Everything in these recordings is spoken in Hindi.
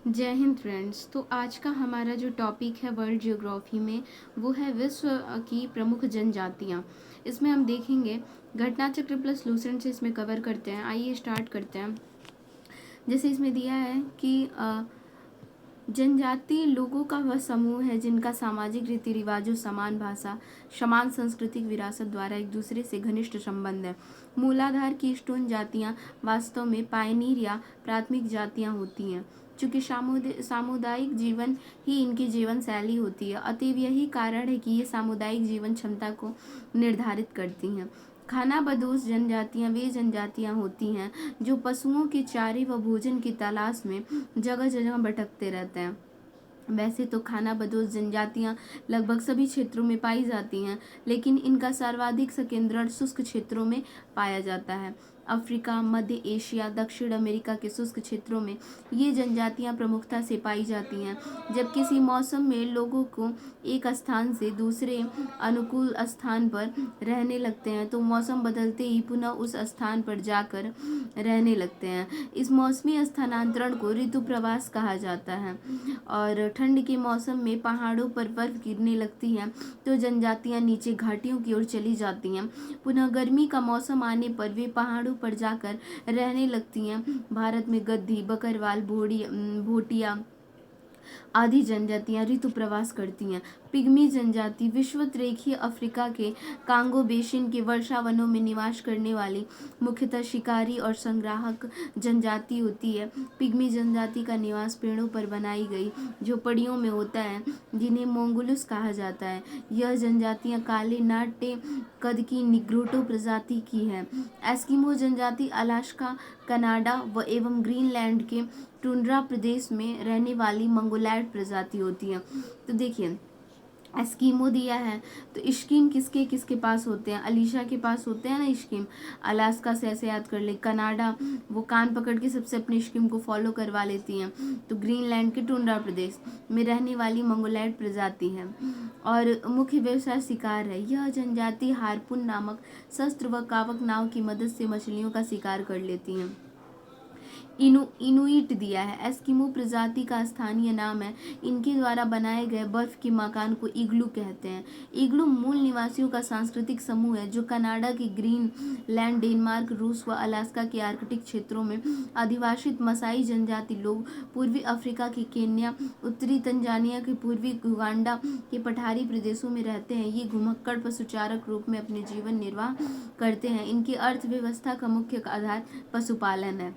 जय हिंद फ्रेंड्स। तो आज का हमारा जो टॉपिक है वर्ल्ड ज्योग्राफी में वो है विश्व की प्रमुख जनजातियाँ। इसमें हम देखेंगे घटना चक्र प्लस लूसेंट से इसमें कवर करते हैं। आइए स्टार्ट करते हैं। जैसे इसमें दिया है कि जनजाति लोगों का वह समूह है जिनका सामाजिक रीति रिवाजों, समान भाषा, समान सांस्कृतिक विरासत द्वारा एक दूसरे से घनिष्ठ संबंध है। मूलाधार की स्टोन जातियां वास्तव में पायनीर या प्राथमिक जातियां होती हैं, चूंकि सामुदायिक जीवन ही इनकी जीवन शैली होती है। अतएव यही कारण है कि ये सामुदायिक जीवन क्षमता को निर्धारित करती हैं। खानाबदोश जनजातियां वे जनजातियां होती हैं जो पशुओं के चारे व भोजन की तलाश में जगह जगह भटकते रहते हैं। वैसे तो खानाबदोश जनजातियां लगभग सभी क्षेत्रों में पाई जाती हैं, लेकिन इनका सर्वाधिक संकेंद्रण शुष्क क्षेत्रों में पाया जाता है। अफ्रीका, मध्य एशिया, दक्षिण अमेरिका के शुष्क क्षेत्रों में ये जनजातियां प्रमुखता से पाई जाती हैं। जब किसी मौसम में लोगों को एक स्थान से दूसरे अनुकूल स्थान पर रहने लगते हैं तो मौसम बदलते ही पुनः उस स्थान पर जाकर रहने लगते हैं। इस मौसमी स्थानांतरण को ऋतु प्रवास कहा जाता है। और ठंड के मौसम में पहाड़ों पर बर्फ गिरने लगती है तो जनजातियां नीचे घाटियों की ओर चली जाती हैं। पुनः गर्मी का मौसम आने पर वे पहाड़ों पर जाकर रहने लगती हैं। भारत में गद्दी, बकरवाल, भोटिया आदि जनजातियां ऋतु प्रवास करती हैं। पिग्मी जनजाति विषुवत रेखीय अफ्रीका के कांगो बेसिन के वर्षा वनों में निवास करने वाली मुख्यतः शिकारी और संग्राहक जनजाति होती है। पिग्मी जनजाति का निवास पेड़ों पर बनाई गई झोपड़ियों में होता है, जिन्हें मोंगुलुस कहा जाता है। यह जनजातियां काले नाट्य कद की निग्रोटो प्रजाति की है। एस्किमो जनजाति अलास्का, कनाडा व एवं ग्रीनलैंड के टुंड्रा प्रदेश में रहने वाली मंगोलैंड प्रजाति होती है। तो देखिए एस्किमो दिया है तो इश्किम किसके किसके पास होते हैं? अलीशा के पास होते हैं ना इश्किम। अलास्का से ऐसे याद कर ले। कनाडा वो कान पकड़ के सबसे अपने इश्किम को फॉलो करवा लेती हैं। तो ग्रीनलैंड के टुंड्रा प्रदेश में रहने वाली मंगोलैंड प्रजाति है और मुख्य व्यवसाय शिकार है। यह जनजाति हार्पुन नामक शस्त्र व कावक नाव की मदद से मछलियों का शिकार कर लेती हैं। इनुइट दिया है। एस्किमो प्रजाति का स्थानीय नाम है। इनके द्वारा बनाए गए बर्फ के मकान को इग्लू कहते हैं। इग्लू मूल निवासियों का सांस्कृतिक समूह है जो कनाडा के ग्रीनलैंड, डेनमार्क, रूस व अलास्का के आर्कटिक क्षेत्रों में अधिवासित मसाई जनजाति लोग पूर्वी अफ्रीका के केन्या, उत्तरी तंजानिया के पूर्वी युगांडा के पठारी प्रदेशों में रहते हैं। ये घुमक्कड़ पशुचारक रूप में अपने जीवन निर्वाह करते हैं। इनकी अर्थव्यवस्था का मुख्य आधार पशुपालन है।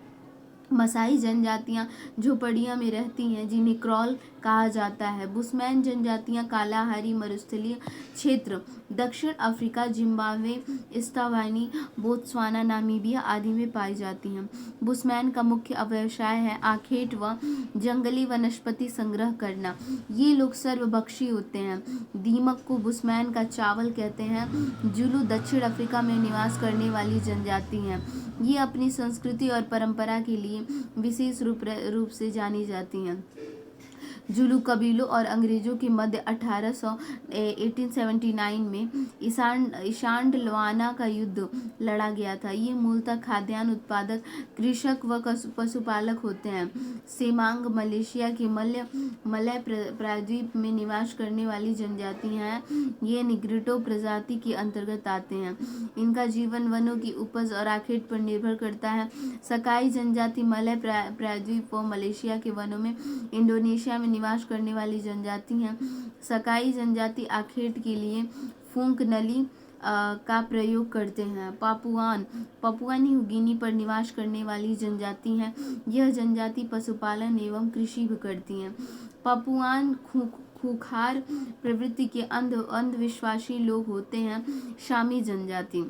मसाई जनजातियां झोपड़ियां में रहती हैं जिन्हें क्रॉल कहा जाता है। बुशमैन जनजातियां कालाहारी मरुस्थलीय क्षेत्र दक्षिण अफ्रीका, जिम्बाब्वे, इस्तावानी, बोत्सवाना, नामीबिया आदि में पाई जाती हैं। बुशमैन का मुख्य व्यवसाय है आखेट व जंगली वनस्पति संग्रह करना। ये लोग सर्वभक्षी होते हैं। दीमक को बुशमैन का चावल कहते हैं। जुलू दक्षिण अफ्रीका में निवास करने वाली जनजाति हैं। ये अपनी संस्कृति और परंपरा के लिए विशेष रूप से जानी जाती हैं। जुलू कबीलों और अंग्रेजों के मध्य 1879 में ईशांडलवाना का युद्ध लड़ा गया था। ये मूलतः खाद्यान्न उत्पादक कृषक व पशुपालक होते हैं। सेमांग मलेशिया के मलय प्रायद्वीप में निवास करने वाली जनजाति हैं। ये निग्रोटो प्रजाति के अंतर्गत आते हैं। इनका जीवन वनों की उपज और आखेट पर निर्भर करता है। सकाई जनजाति मलय प्रायद्वीप व मलेशिया के वनों में इंडोनेशिया में निवास करने वाली जनजाति हैं। सकाई जनजाति आखेट के लिए फूंक नली का प्रयोग करते हैं। पापुआ न्यू गिनी पर निवास करने वाली जनजाति हैं। यह जनजाति पशुपालन एवं कृषि भी करती हैं। पापुआन खूंखार प्रवृत्ति के अंधविश्वासी लोग होते हैं। शामी जनजाति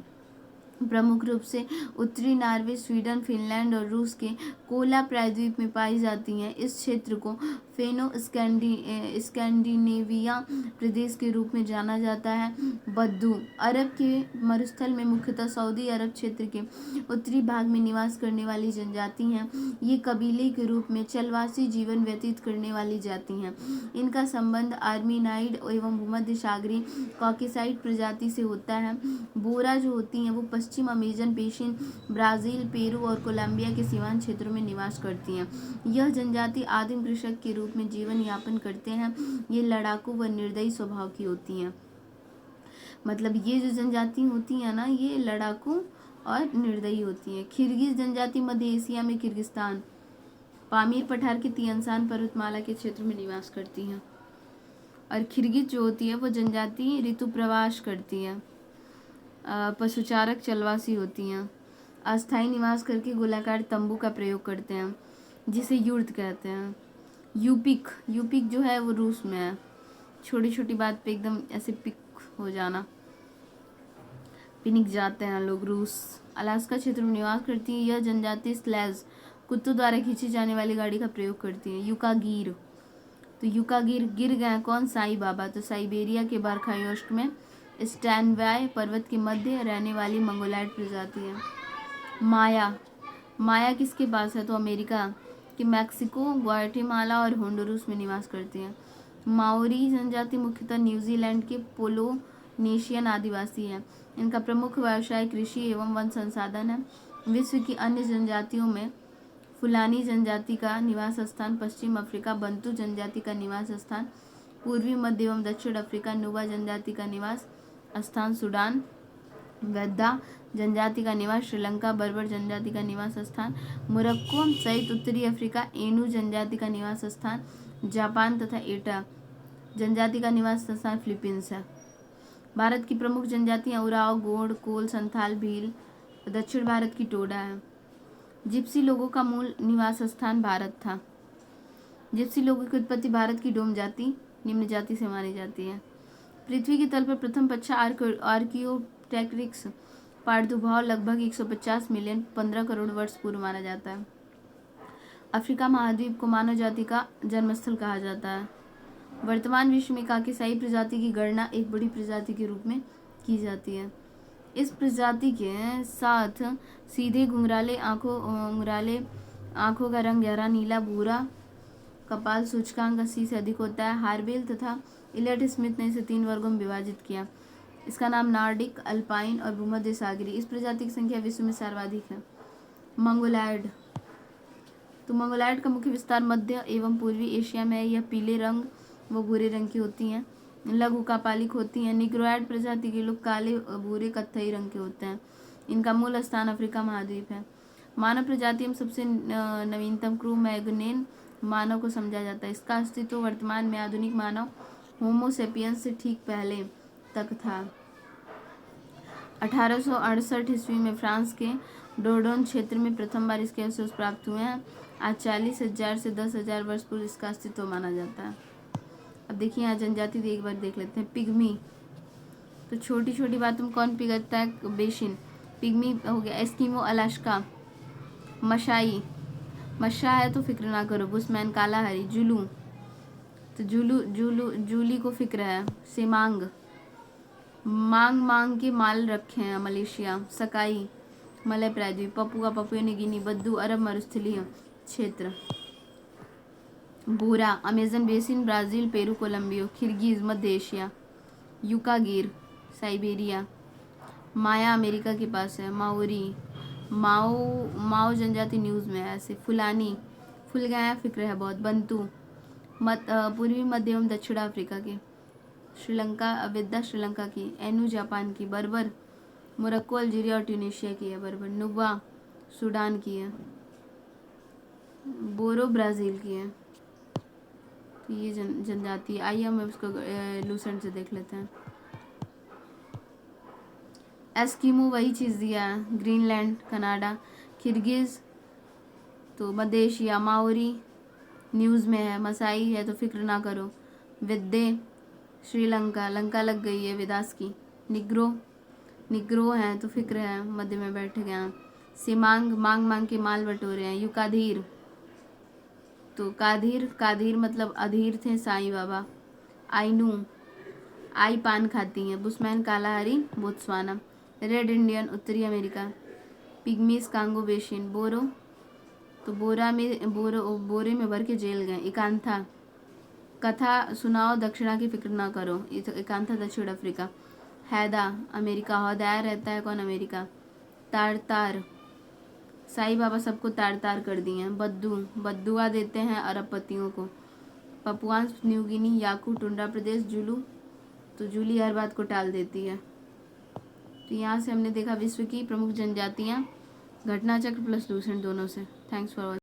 प्रमुख रूप से उत्तरी नॉर्वे, स्वीडन, फिनलैंड और रूस के कोला प्रायद्वीप में पाई जाती हैं। इस क्षेत्र को फेनो स्कैंडिनेविया प्रदेश के रूप में जाना जाता है। बद्दू अरब के मरुस्थल में मुख्यतः सऊदी अरब क्षेत्र के उत्तरी भाग में निवास करने वाली जनजाति हैं। ये कबीले के रूप में चलवासी जीवन व्यतीत करने वाली जाति हैं। इनका संबंध आर्मीनाइड एवं भूमध्य सागरीय कॉकेसाइड प्रजाति से होता है। बोरा जो होती हैं वो पश्चिम अमेजन बेसिन, ब्राजील, पेरू और कोलंबिया के सीमांत क्षेत्रों में में निवास करती हैं। यह जनजाति आदिम कृषक के रूप में जीवन यापन करते हैं। ये लड़ाकू व निर्दयी स्वभाव की होती हैं। मतलब ये जो जनजाति होती है ना, ये लड़ाकू और निर्दयी होती हैं। किर्गिज जनजाति मध्य एशिया में किर्गिस्तान, पामीर पठार के तियानसान पर्वतमाला के क्षेत्र में निवास करती हैं। और किर्गिज जो होती है वो जनजाति ऋतु प्रवास करती है, पशुचारक चलवासी होती हैं, अस्थायी निवास करके गोलाकार तंबू का प्रयोग करते हैं जिसे युर्त कहते हैं। यूपिक जो है वो रूस में है। छोटी छोटी बात पे एकदम ऐसे पिक हो जाना, पिनिक जाते हैं लोग। रूस अलास्का क्षेत्र में निवास करती है। यह जनजाति स्लेज, कुत्तों द्वारा खींची जाने वाली गाड़ी का प्रयोग करती है। युकागीर, तो युकागीर गिर गए कौन? साई बाबा। तो साइबेरिया के बारखायोस्ट में स्टैनवाय पर्वत के मध्य रहने वाली मंगोलाइड प्रजाति है। माया किसके पास है? तो अमेरिका के मैक्सिको, ग्वाटेमाला और होंडुरास में निवास करती है। माओरी जनजाति मुख्यतः न्यूजीलैंड के पोलोनेशियन आदिवासी है। इनका प्रमुख व्यवसाय कृषि एवं वन संसाधन है। विश्व की अन्य जनजातियों में फुलानी जनजाति का निवास स्थान पश्चिम अफ्रीका, बंतू जनजाति का निवास स्थान पूर्वी मध्य एवं दक्षिण अफ्रीका, नुबा जनजाति का निवास स्थान सूडान, वेद्दा जनजाति का निवास श्रीलंका, बर्बर जनजाति का निवास स्थान मोरक्को सहित उत्तरी अफ्रीका, एनू जनजाति का निवास स्थान जापान तथा एटा जनजाति का निवास स्थान फिलीपींस है। भारत की प्रमुख जनजातियां उराव, गोंड, कोल, संथाल, भील। दक्षिण भारत की टोडा है। जिप्सी लोगों का मूल निवास स्थान भारत था। जिप्सी लोगों की उत्पत्ति भारत की डोम जाति निम्न जाति से मानी जाती है। पृथ्वी की तल पर प्रथम पच्छा आर्कियोटेक्टिक्स प्रादुर्भाव लगभग 150 मिलियन 15 करोड़ वर्ष पूर्व माना जाता है। अफ्रीका महाद्वीप को मानव जाति का जन्मस्थल कहा जाता है। वर्तमान विश्व में काकेसाई प्रजाति की गणना एक बड़ी प्रजाति के रूप में की जाती है। इस प्रजाति के साथ सीधे घुंघराले आंखों का रंग गहरा नीला भूरा, कपाल सूचकांक 80 से अधिक होता है। हार्वेल तथा इलियट स्मिथ ने इसे 3 वर्गों में विभाजित किया। इसका नाम नार्डिक, अल्पाइन और भूमध्य सागरीय। इस प्रजाति की संख्या विश्व में सर्वाधिक है। मंगोलायड, तो मंगोलायड का मुख्य विस्तार मध्य एवं पूर्वी एशिया में है। यह पीले रंग व भूरे रंग की होती हैं, लघु कापालिक होती हैं। निग्रोइड प्रजाति के लोग काले, भूरे, कत्थई रंग के होते हैं। इनका मूल स्थान अफ्रीका महाद्वीप है। मानव प्रजाति में सबसे नवीनतम क्रो-मैग्नोन मानव को समझा जाता है। इसका अस्तित्व वर्तमान में आधुनिक मानव होमो सेपियंस से ठीक पहले तक था। 1868 ईस्वी में फ्रांस के डोर्डोन क्षेत्र में प्रथम बार इसके अवशेष प्राप्त हुए हैं। आज 40,000 से 10,000 वर्ष पूर्व इसका अस्तित्व माना जाता है। अब देखिए यहाँ जनजाति एक बार देख लेते हैं। पिग्मी, तो छोटी छोटी बातों में कौन पिघलता है? बेसिन। पिग्मी हो गया। Eskimo Alaska. मशाई, मशा है तो फिक्र ना करो। Bushman Kalahari. जुलू, तो जूली को फिक्र है। सेमांग, मांग के माल रखे हैं मलेशिया। सकाई, मलय प्रायद्वीप। Papua, Papua New Guinea. बद्दू, अरब मरुस्थलीय क्षेत्र। Bora, Amazon basin, Brazil, Peru, Colombia. Kyrgyz, मध्य Asia. Yukaghir, Siberia. Maya, America के पास है। माओरी, माओ जनजाति न्यूज़ में है ऐसे। फुलानी, फुल गए हैं, फिक्र है बहुत। बंतू, पूर्वी मध्य एवं दक्षिण अफ्रीका के। श्रीलंका, वेद्दा श्रीलंका की। एनू जापान की। बर्बर, मोरक्को, अल्जीरिया और ट्यूनीशिया की है बर्बर। नुबा, सूडान की है। बोरो, ब्राज़ील की है। तो ये जनजाति। आइए हम उसको लूसेंट से देख लेते हैं। एस्किमो वही चीज़ दिया है। Greenland, Canada. किर्गिज, तो मध्य एशिया। माओरी न्यूज़ में है। मसाई है तो फिक्र ना करो। विद्दे, श्रीलंका। लंका लग गई है वेदास की। निग्रो हैं तो फिक्र है, मध्य में बैठ गए हैं। सिमांग, मांग के माल बटोरे हैं। युकाधीर, तो काधीर मतलब अधीर थे साईं बाबा। आइनू, आई पान खाती हैं। Bushmen Kalahari, Botswana. Red Indian, उत्तरी America. Pygmies, Congo basin. Boro, तो बोरे में भर के जेल गए। एकांथा, कथा सुनाओ दक्षिणा की फिक्र ना करो। एकांथा, दक्षिण अफ्रीका। हैदा, अमेरिका। हौदाया रहता है कौन? अमेरिका। तार, साईं बाबा सबको तार तार कर दिए हैं। बद्दुआ देते हैं अरबपतियों को। पपुआ न्यू गिनी, याकू, टुंड्रा प्रदेश, जुलू, तो जूली हर बात को टाल देती है। तो यहाँ से हमने देखा विश्व की प्रमुख जनजातियाँ, घटना चक्र प्लस दूषण दोनों से। Thanks for watching.